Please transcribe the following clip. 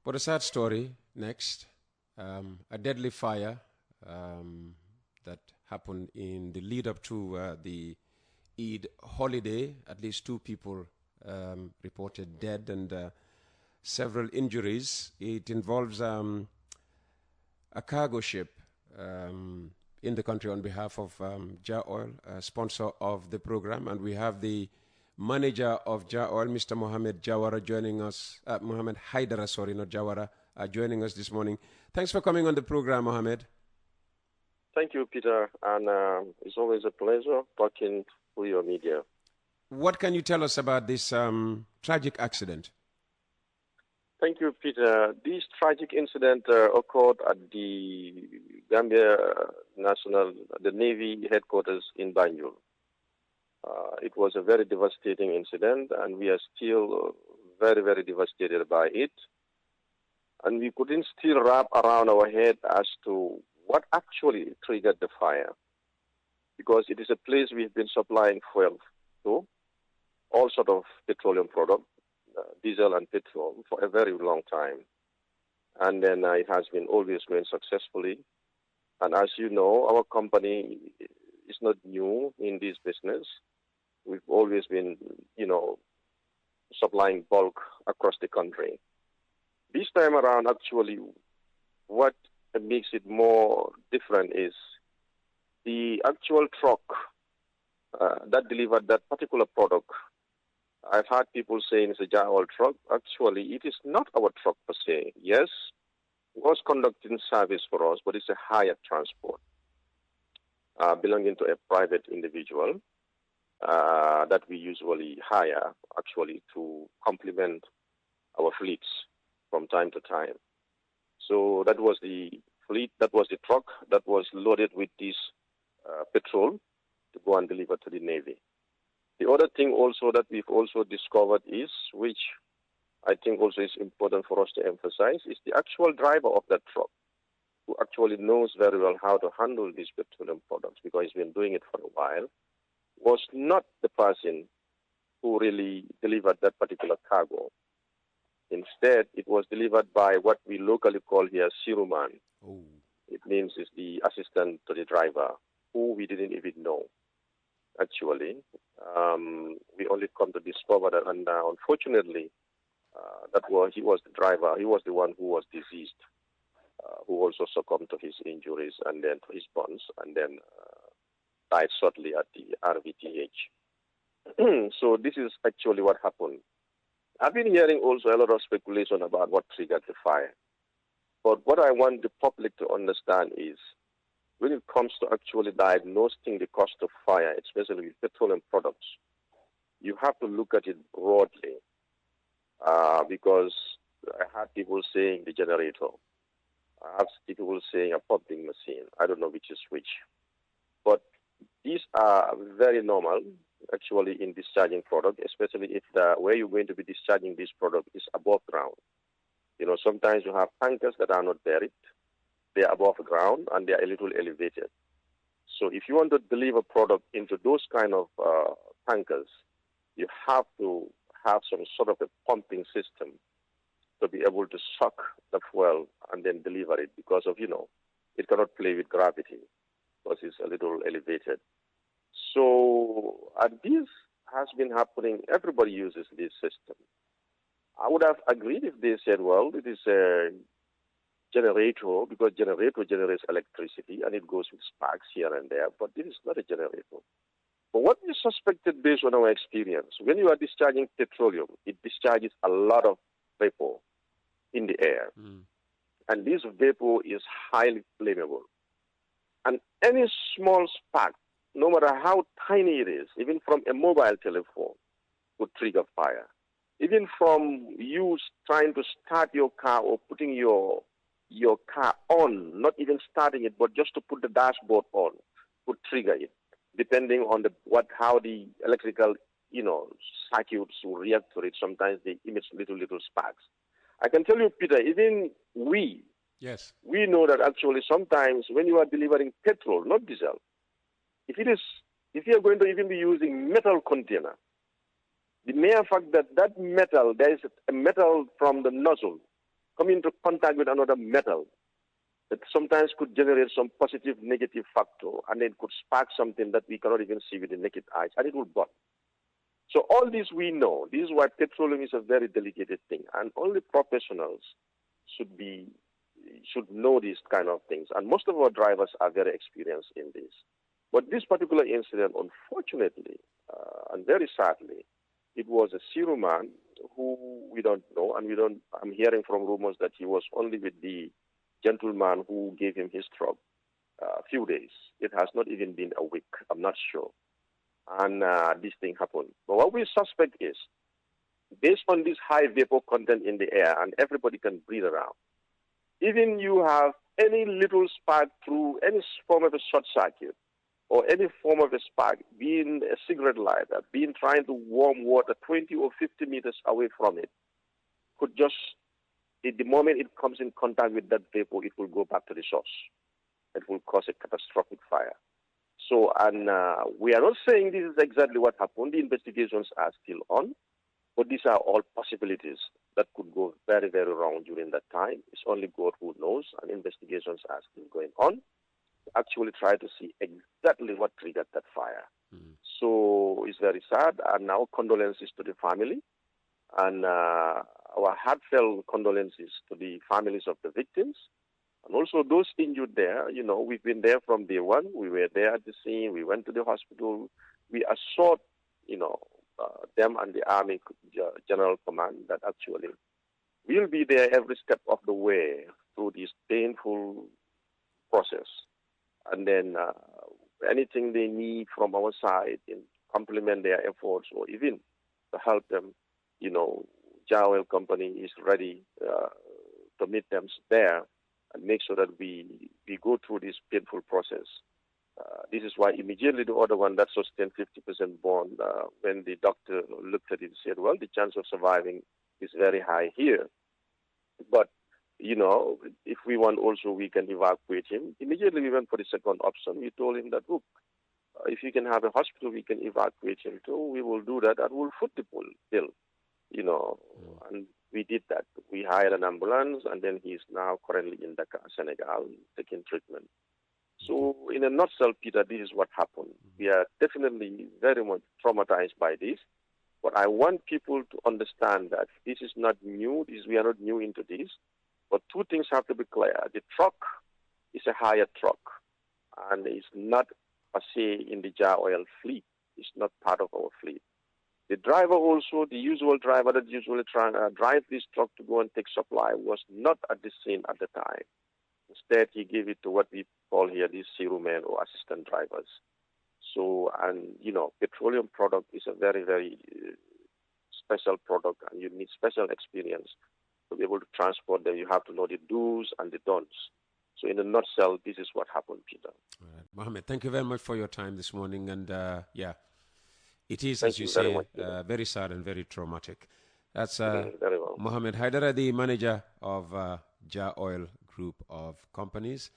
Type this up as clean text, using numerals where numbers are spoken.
For the sad story, next, a deadly fire that happened in the lead up to the Eid holiday. At least 2 people reported dead and several injuries. It involves a cargo ship in the country on behalf of Jar Oil, sponsor of the program, and we have the manager of Jar Oil, Mr. Mohammed Jawara, joining us. Mohammed Haidara, sorry, not Jawara, joining us this morning. Thanks for coming on the program, Mohammed. Thank you, Peter, and it's always a pleasure talking to your media. What can you tell us about this tragic accident? Thank you, Peter. This tragic incident occurred at the Gambia the Navy headquarters in Banjul. It was a very devastating incident, and we are still very, very devastated by it. And we couldn't still wrap around our head as to what actually triggered the fire, because it is a place we've been supplying fuel to, all sort of petroleum products, diesel and petrol, for a very long time. And then it has been always going successfully. And as you know, our company is not new in this business. We've always been, supplying bulk across the country. This time around, actually, what makes it more different is the actual truck that delivered that particular product. I've had people saying it's a Jar Oil truck. Actually, it is not our truck per se. Yes, it was conducting service for us, but it's a hired transport belonging to a private individual that we usually hire, actually, to complement our fleets from time to time. So that was the fleet, that was the truck that was loaded with this petrol to go and deliver to the Navy. The other thing also that we've also discovered is, which I think also is important for us to emphasize, is the actual driver of that truck, who actually knows very well how to handle these petroleum products, because he's been doing it for a while, was not the person who really delivered that particular cargo. Instead, it was delivered by what we locally call here Siruman. Oh. It means it's the assistant to the driver, who we didn't even know, actually. We only come to discover that, and unfortunately, he was the driver. He was the one who was deceased, who also succumbed to his injuries and then to his burns, and then died shortly at the RVTH. So this is actually what happened. I've been hearing also a lot of speculation about what triggered the fire. But what I want the public to understand is, when it comes to actually diagnosing the cause of fire, especially with petroleum products, you have to look at it broadly, because I had people saying the generator. I have people saying a pumping machine. I don't know which is which. But these are very normal, actually, in discharging product, especially if where you're going to be discharging this product is above ground. Sometimes you have tankers that are not buried. They are above ground and they are a little elevated. So if you want to deliver product into those kind of tankers, you have to have some sort of a pumping system to be able to suck the fuel and then deliver it, because of, it cannot play with gravity because it's a little elevated. So this has been happening. Everybody uses this system. I would have agreed if they said, well, it is a generator, because generator generates electricity and it goes with sparks here and there, but it is not a generator. But what we suspected based on our experience, when you are discharging petroleum, it discharges a lot of vapor in the air. Mm. And this vapor is highly flammable. And any small spark, no matter how tiny it is, even from a mobile telephone, would trigger fire. Even from you trying to start your car or putting your car on, not even starting it, but just to put the dashboard on, would trigger it, depending on how the electrical, circuits will react to it. Sometimes they emit little sparks. I can tell you, Peter, even we know that actually sometimes when you are delivering petrol, not diesel, if you are going to even be using metal container, the mere fact that metal, there is a metal from the nozzle come into contact with another metal that sometimes could generate some positive, negative factor, and then could spark something that we cannot even see with the naked eyes, and it will burn. So all this we know. This is why petroleum is a very delicate thing, and only professionals should know these kind of things. And most of our drivers are very experienced in this. But this particular incident, unfortunately, and very sadly, it was a Syro man who we don't know, and I'm hearing from rumors that he was only with the gentleman who gave him his truck a few days. It has not even been a week. I'm not sure. And this thing happened. But what we suspect is, based on this high vapor content in the air, and everybody can breathe around, even you have any little spark through any form of a short circuit, or any form of a spark, being a cigarette lighter, being trying to warm water 20 or 50 meters away from it, could just, at the moment it comes in contact with that vapor, it will go back to the source. It will cause a catastrophic fire. So, and we are not saying this is exactly what happened. The investigations are still on, but these are all possibilities that could go very, very wrong during that time. It's only God who knows, and investigations are still going on to actually try to see exactly what triggered that fire. So it's very sad, and our condolences to the family, and our heartfelt condolences to the families of the victims, and also those injured there. You know, we've been there from day one. We were there at the scene. We went to the hospital. We assured, them and the Army General Command that actually we'll be there every step of the way through this painful process. And then anything they need from our side in complement their efforts, or even to help them, Oil Company is ready to meet them there and make sure that we go through this painful process. This is why immediately the other one that sustained 50% bond, when the doctor looked at it, said, well, the chance of surviving is very high here. But, if we want also, we can evacuate him. Immediately we went for the second option. We told him that, look, if you can have a hospital, we can evacuate him too. We will do that, and we'll foot the bill, and we did that. We hired an ambulance, and then he's now currently in Dakar, Senegal, taking treatment. So in a nutshell, Peter, this is what happened. We are definitely very much traumatized by this, but I want people to understand that this is not new. We are not new into this, but two things have to be clear. The truck is a hired truck, and it's not per se in the Oil fleet. It's not part of our fleet. The driver also, the usual driver that usually drive this truck to go and take supply, was not at the scene at the time. Instead, he gave it to what we call here these Syro men or assistant drivers. So, and petroleum product is a very, very special product, and you need special experience to be able to transport them. You have to know the do's and the don'ts. So in a nutshell, this is what happened, Peter. All right. Mohammed, thank you very much for your time this morning. And it is, Thank as you very say, much, very sad and very traumatic. That's very well. Mohammed Haidara, the manager of Oil Group of Companies.